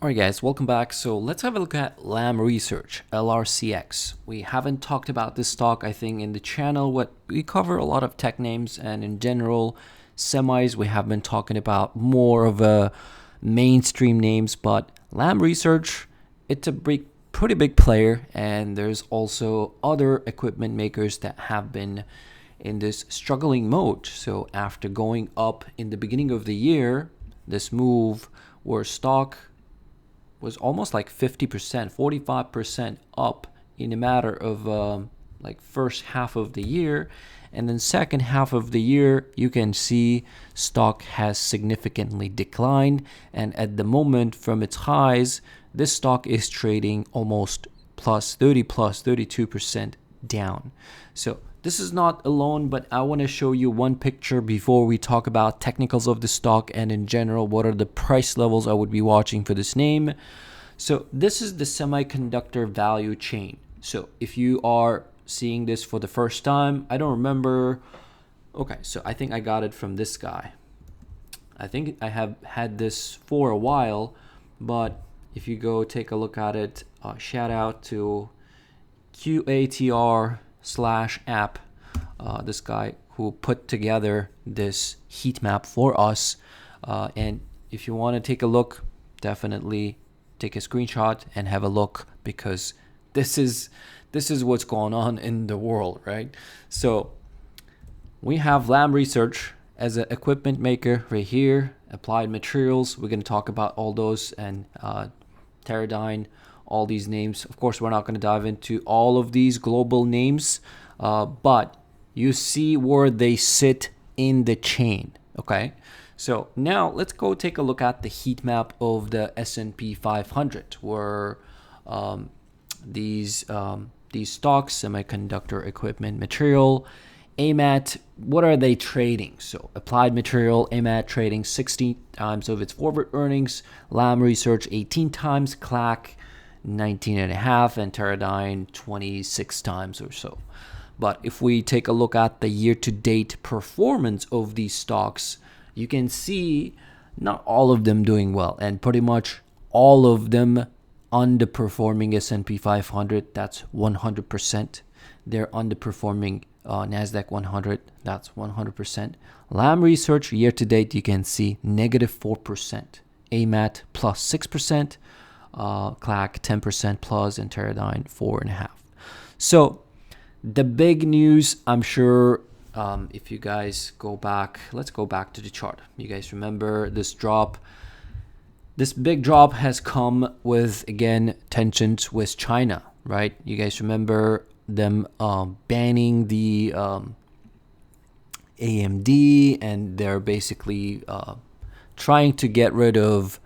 Alright guys, welcome back. So let's have a look at Lam Research, LRCX. We haven't talked about this stock, I think, in the channel. We cover a lot of tech names, and in general, semis, we have been talking about more of a mainstream names, but Lam Research, it's a pretty big player, and there's also other equipment makers that have been in this struggling mode. So after going up in the beginning of the year, this move where stock was almost like 50%, 45% up in a matter of like first half of the year. And then second half of the year, you can see stock has significantly declined. And at the moment from its highs, this stock is trading almost plus 30, plus 32% down. So this is not alone, but I want to show you one picture before we talk about technicals of the stock and in general, what are the price levels I would be watching for this name. So this is the semiconductor value chain. So if you are seeing this for the first time, I don't remember. Okay, so I think I got it from this guy. I think I have had this for a while, but if you go take a look at it, shout out to QATR/app, this guy who put together this heat map for us. And if you want to take a look, definitely take a screenshot and have a look, because this is what's going on in the world, right? So we have Lam Research as an equipment maker right here, Applied Materials. We're going to talk about all those, and Teradyne, all these names. Of course, we're not going to dive into all of these global names, but you see where they sit in the chain, okay? So now let's go take a look at the heat map of the S&P 500, where these stocks, semiconductor equipment material, AMAT, what are they trading? So Applied Material, AMAT trading 60 times of its forward earnings, Lam Research 18 times, CLAC 19.5, and Teradyne 26 times or so. But if we take a look at the year-to-date performance of these stocks, you can see not all of them doing well, and pretty much all of them underperforming S&P 500. That's 100%. They're underperforming NASDAQ 100. That's 100%. Lam Research year-to-date, you can see negative 4%. AMAT plus 6%. CLAC 10% plus, and Teradyne 4.5%. So the big news, I'm sure, if you guys go back, let's go back to the chart. You guys remember this drop? This big drop has come with, again, tensions with China, right? You guys remember them banning the AMD, and they're basically trying to get rid of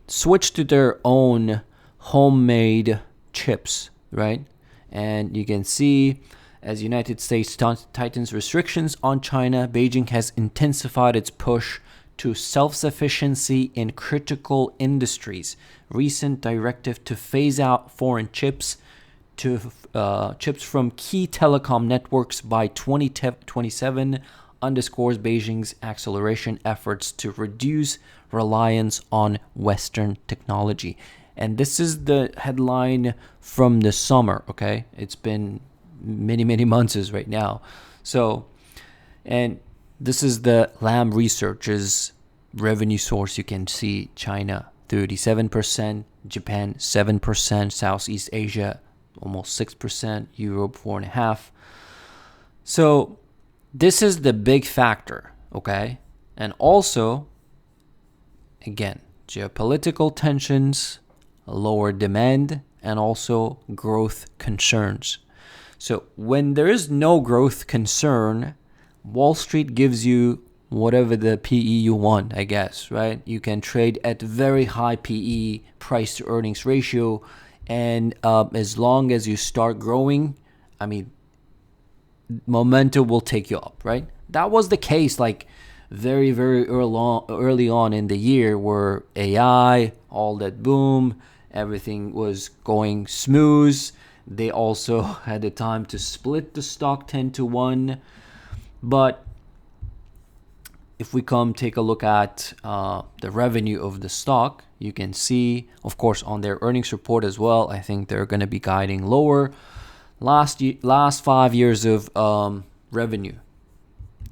switch to their own homemade chips, right? And you can see, as United States tightens restrictions on China, Beijing has intensified its push to self-sufficiency in critical industries. Recent directive to phase out foreign chips from key telecom networks by 2027 underscores Beijing's acceleration efforts to reduce reliance on Western technology. And this is the headline from the summer, okay? It's been many months right now. So, and this is the Lam Research's revenue source. You can see China 37%, Japan 7%, Southeast Asia almost 6%, Europe 4.5%. So this is the big factor, okay? And also, again, geopolitical tensions, lower demand, and also growth concerns. So when there is no growth concern, Wall Street gives you whatever the PE you want, I guess, right? You can trade at very high PE, price to earnings ratio, and as long as you start growing, momentum will take you up, right? That was the case like very early on in the year, where AI, all that boom, everything was going smooth. They also had the time to split the stock 10-1. But if we come take a look at the revenue of the stock, you can see, of course, on their earnings report as well, I think they're going to be guiding lower. Last 5 years of revenue,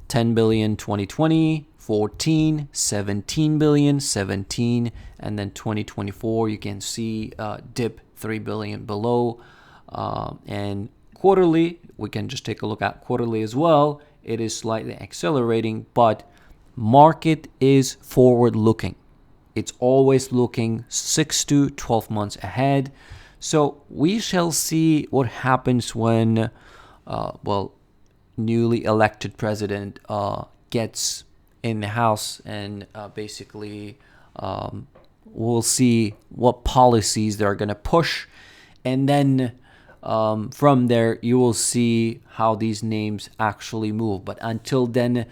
10 billion 2020, 14, 17 billion, 17, and then 2024 you can see dip 3 billion below. And quarterly, we can just take a look at quarterly as well. It is slightly accelerating, but market is forward looking. It's always looking 6 to 12 months ahead. So we shall see what happens when, newly elected president gets in the house, and basically we'll see what policies they're going to push, and then from there you will see how these names actually move. But until then,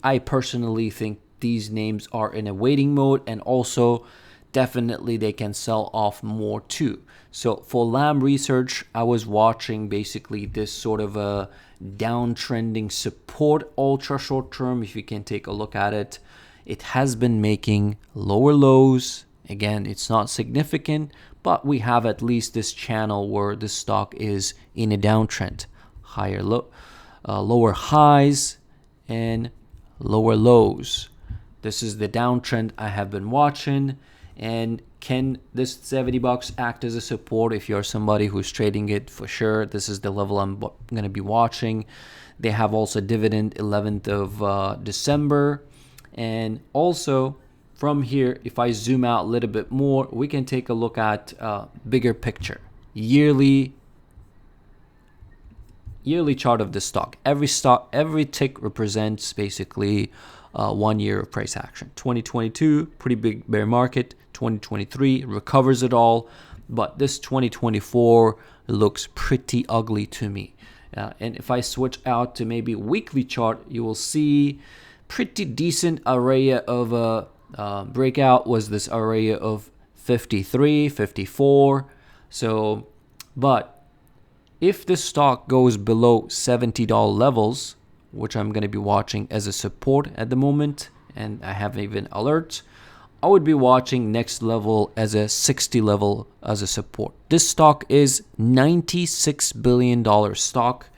I personally think these names are in a waiting mode, and also definitely they can sell off more too. So for Lam Research, I was watching basically this sort of a downtrending support ultra short term. If you can take a look at it, it has been making lower lows. Again, it's not significant, but we have at least this channel where the stock is in a downtrend. Lower highs and lower lows. This is the downtrend I have been watching. And can this $70 act as a support if you're somebody who's trading it? For sure, this is the level I'm going to be watching. They have also dividend 11th of December. And also from here, if I zoom out a little bit more, we can take a look at bigger picture. Yearly chart of the stock. Every tick represents basically 1 year of price action. 2022, pretty big bear market. 2023 recovers it all, but this 2024 looks pretty ugly to me. And if I switch out to maybe weekly chart, you will see pretty decent array of breakout was this array of 53, 54. So, but if this stock goes below $70 levels, which I'm going to be watching as a support at the moment, and I have even alerts, I would be watching next level as a 60 level as a support. This stock is $96 billion stock,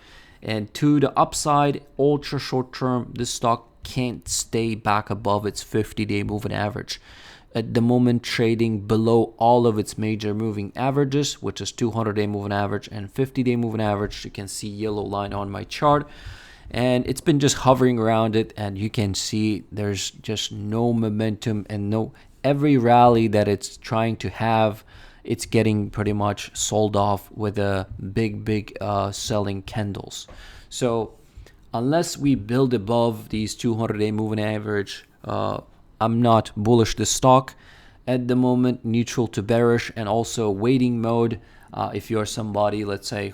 and to the upside, ultra short term, this stock can't stay back above its 50-day moving average. At the moment, trading below all of its major moving averages, which is 200-day moving average and 50-day moving average. You can see yellow line on my chart. And it's been just hovering around it, and you can see there's just no momentum, and every rally that it's trying to have, it's getting pretty much sold off with a big selling candles. So unless we build above these 200-day moving average, I'm not bullish this stock at the moment. Neutral to bearish, and also waiting mode. If you're somebody, let's say,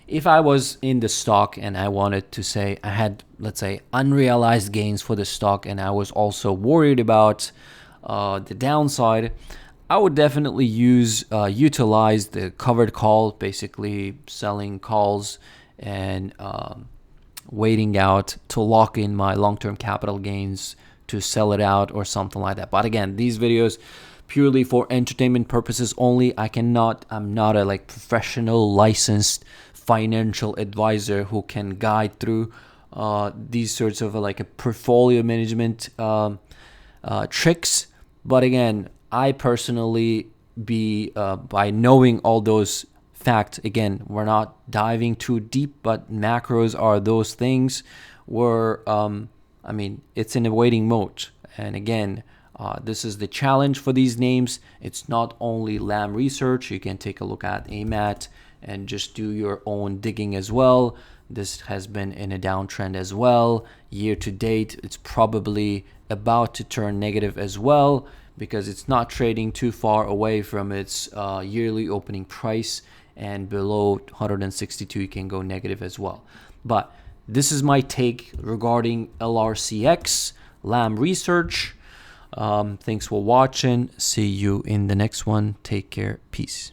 if I was in the stock and I wanted to say I had, let's say, unrealized gains for the stock, and I was also worried about the downside, I would definitely utilize the covered call, basically selling calls and waiting out to lock in my long-term capital gains to sell it out or something like that. But again, these videos purely for entertainment purposes only. I'm not a professional licensed financial advisor who can guide through these sorts of a portfolio management tricks. But again, I personally by knowing all those facts, again, we're not diving too deep, but macros are those things where it's in a waiting mode. And again, this is the challenge for these names. It's not only Lam Research. You can take a look at AMAT and just do your own digging as well. This has been in a downtrend as well. Year to date, it's probably about to turn negative as well, because it's not trading too far away from its yearly opening price, and below 162 you can go negative as well. But this is my take regarding LRCX, Lam Research. Thanks for watching. See you in the next one. Take care. Peace.